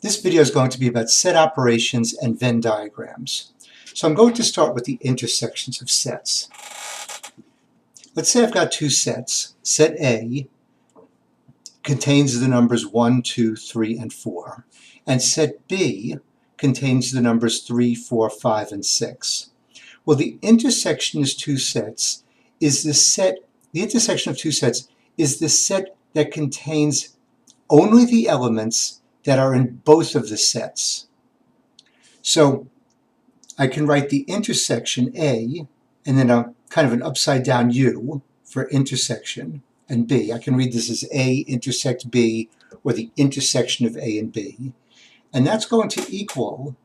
This video is going to be about set operations and Venn diagrams. So I'm going to start with the intersections of sets. Let's say I've got two sets. Set A contains the numbers 1, 2, 3, and 4. And set B contains the numbers 3, 4, 5, and 6. Well, the intersection of two sets is the intersection of two sets is the set that contains only the elements that are in both of the sets. So I can write the intersection A and then a kind of an upside down U for intersection, and B. I can read this as A intersect B, or the intersection of A and B. And that's going to equal,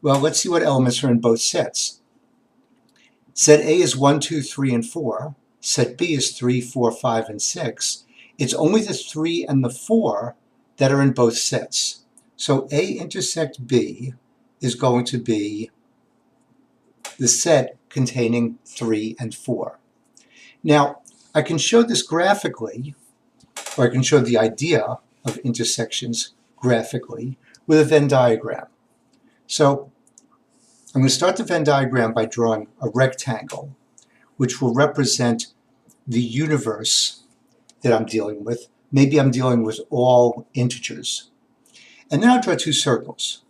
well, let's see what elements are in both sets. Set A is 1, 2, 3, and 4. Set B is 3, 4, 5, and 6. It's only the 3 and the 4 that are in both sets. So A intersect B is going to be the set containing 3 and 4. Now, I can show this graphically, or I can show the idea of intersections graphically with a Venn diagram. So I'm going to start the Venn diagram by drawing a rectangle, which will represent the universe that I'm dealing with. Maybe I'm dealing with all integers. And then I'll draw two circles.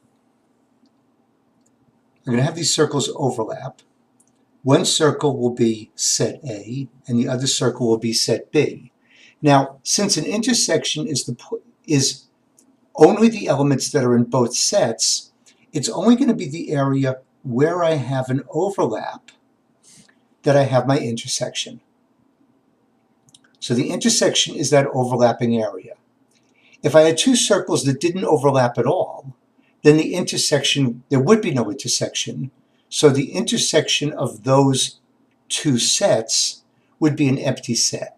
I'm going to have these circles overlap. One circle will be set A, and the other circle will be set B. Now, since an intersection is only the elements that are in both sets, it's only going to be the area where I have an overlap that I have my intersection. So the intersection is that overlapping area. If I had two circles that didn't overlap at all, then there would be no intersection. So the intersection of those two sets would be an empty set.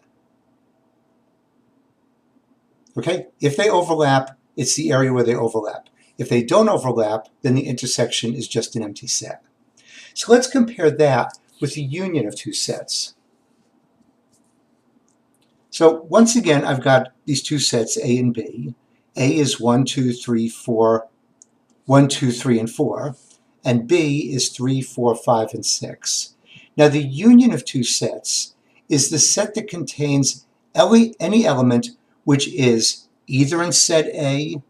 Okay? If they overlap, it's the area where they overlap. If they don't overlap, then the intersection is just an empty set. So let's compare that with the union of two sets. So once again, I've got these two sets, A and B. A is 1, 2, 3, 4, 1, 2, 3, and 4. And B is 3, 4, 5, and 6. Now the union of two sets is the set that contains any element which is either in set A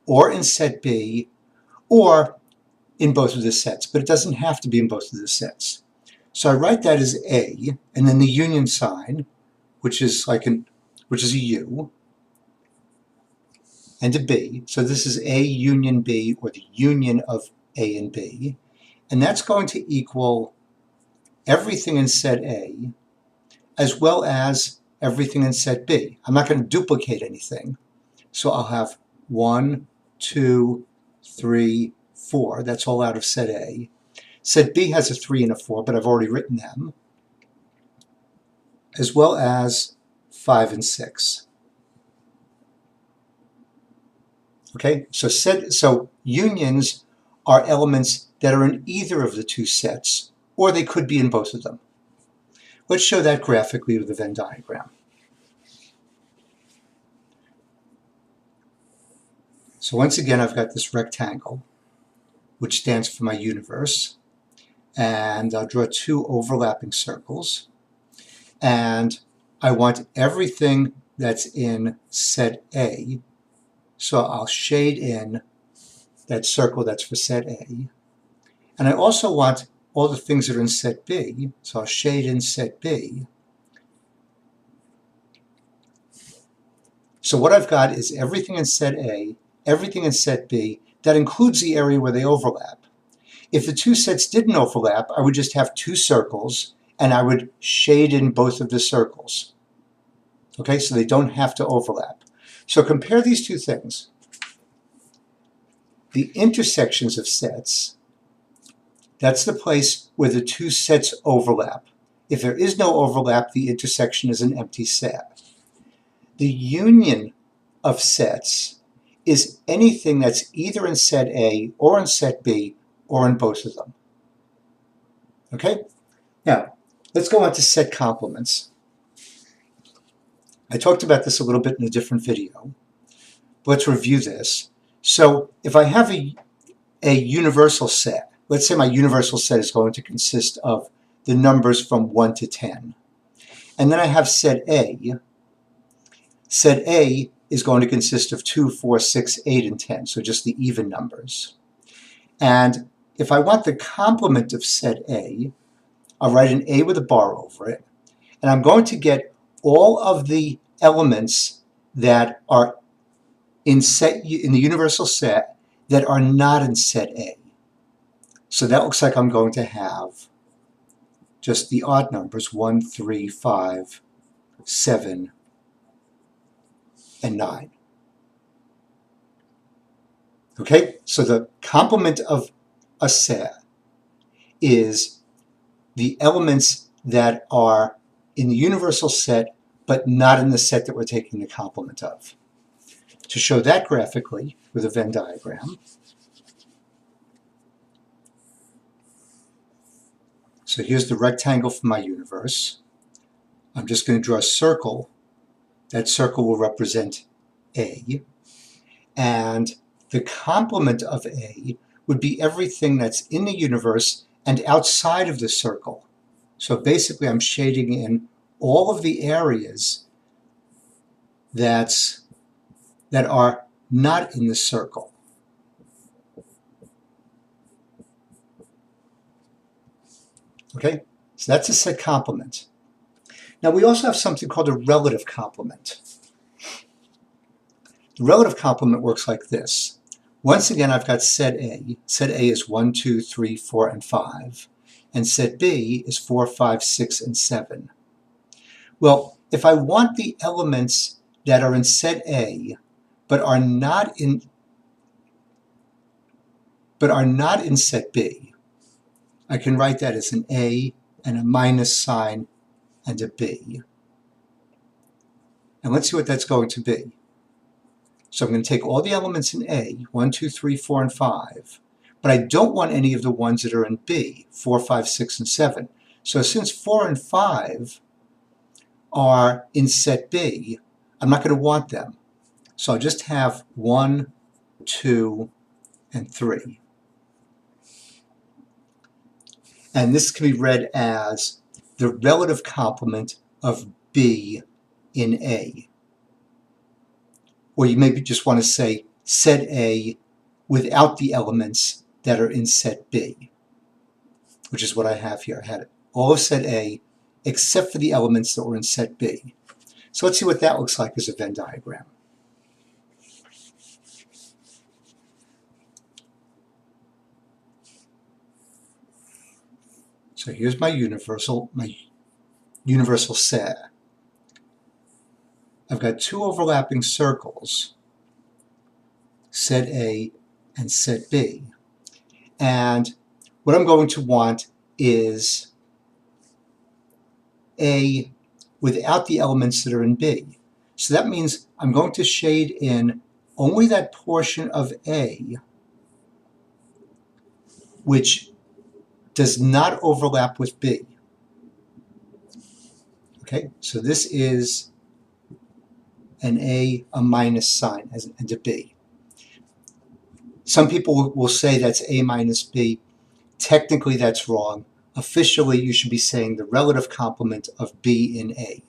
or in set B or in both of the sets, but it doesn't have to be in both of the sets. So I write that as A, and then the union sign, which is a U, and a B. So this is A union B, or the union of A and B. And that's going to equal everything in set A as well as everything in set B. I'm not going to duplicate anything. So I'll have 1, 2, 3, 4. That's all out of set A. Set B has a 3 and a 4, but I've already written them, as well as 5 and 6. Okay, so unions are elements that are in either of the two sets, or they could be in both of them. Let's show that graphically with the Venn diagram. So once again, I've got this rectangle, which stands for my universe, and I'll draw two overlapping circles. And I want everything that's in set A, so I'll shade in that circle that's for set A. And I also want all the things that are in set B, so I'll shade in set B. So what I've got is everything in set A, everything in set B. That includes the area where they overlap. If the two sets didn't overlap, I would just have two circles, and I would shade in both of the circles. Okay, so they don't have to overlap. So compare these two things. The intersections of sets, that's the place where the two sets overlap. If there is no overlap, the intersection is an empty set. The union of sets is anything that's either in set A or in set B or in both of them. Okay? Now, let's go on to set complements. I talked about this a little bit in a different video. Let's review this. So if I have a universal set, let's say my universal set is going to consist of the numbers from 1 to 10. And then I have set A. Set A is going to consist of 2, 4, 6, 8, and 10, so just the even numbers. And if I want the complement of set A, I'll write an A with a bar over it, and I'm going to get all of the elements that are in the universal set that are not in set A. So that looks like I'm going to have just the odd numbers, 1, 3, 5, 7, and 9. Okay, so the complement of a set is the elements that are in the universal set but not in the set that we're taking the complement of. To show that graphically with a Venn diagram, so here's the rectangle for my universe. I'm just going to draw a circle. That circle will represent A. And the complement of A would be everything that's in the universe and outside of the circle. So basically I'm shading in all of the areas that are not in the circle. Okay, so that's a set complement. Now we also have something called a relative complement. The relative complement works like this. Once again, I've got set A. Set A is 1, 2, 3, 4, and 5. And set B is 4, 5, 6, and 7. Well, if I want the elements that are in set A but are not in set B, I can write that as an A and a minus sign and a B. And let's see what that's going to be. So I'm going to take all the elements in A, 1, 2, 3, 4, and 5, but I don't want any of the ones that are in B, 4, 5, 6, and 7. So since 4 and 5 are in set B, I'm not going to want them. So I'll just have 1, 2, and 3. And this can be read as the relative complement of B in A. Or you maybe just want to say set A without the elements that are in set B, which is what I have here. I had all of set A except for the elements that were in set B. So let's see what that looks like as a Venn diagram. So here's my universal set. I've got two overlapping circles, set A and set B. And what I'm going to want is A without the elements that are in B. So that means I'm going to shade in only that portion of A which does not overlap with B. Okay, so this is an A, a minus sign, and a B. Some people will say that's A minus B. Technically, that's wrong. Officially, you should be saying the relative complement of B in A.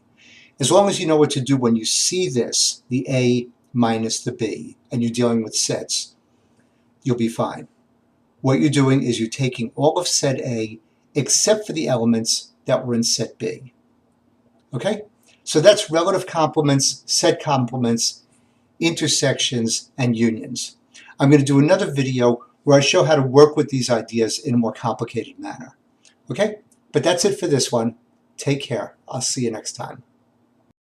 As long as you know what to do when you see this, the A minus the B, and you're dealing with sets, you'll be fine. What you're doing is you're taking all of set A except for the elements that were in set B. Okay? So that's relative complements, set complements, intersections, and unions. I'm going to do another video where I show how to work with these ideas in a more complicated manner. Okay? But that's it for this one. Take care. I'll see you next time.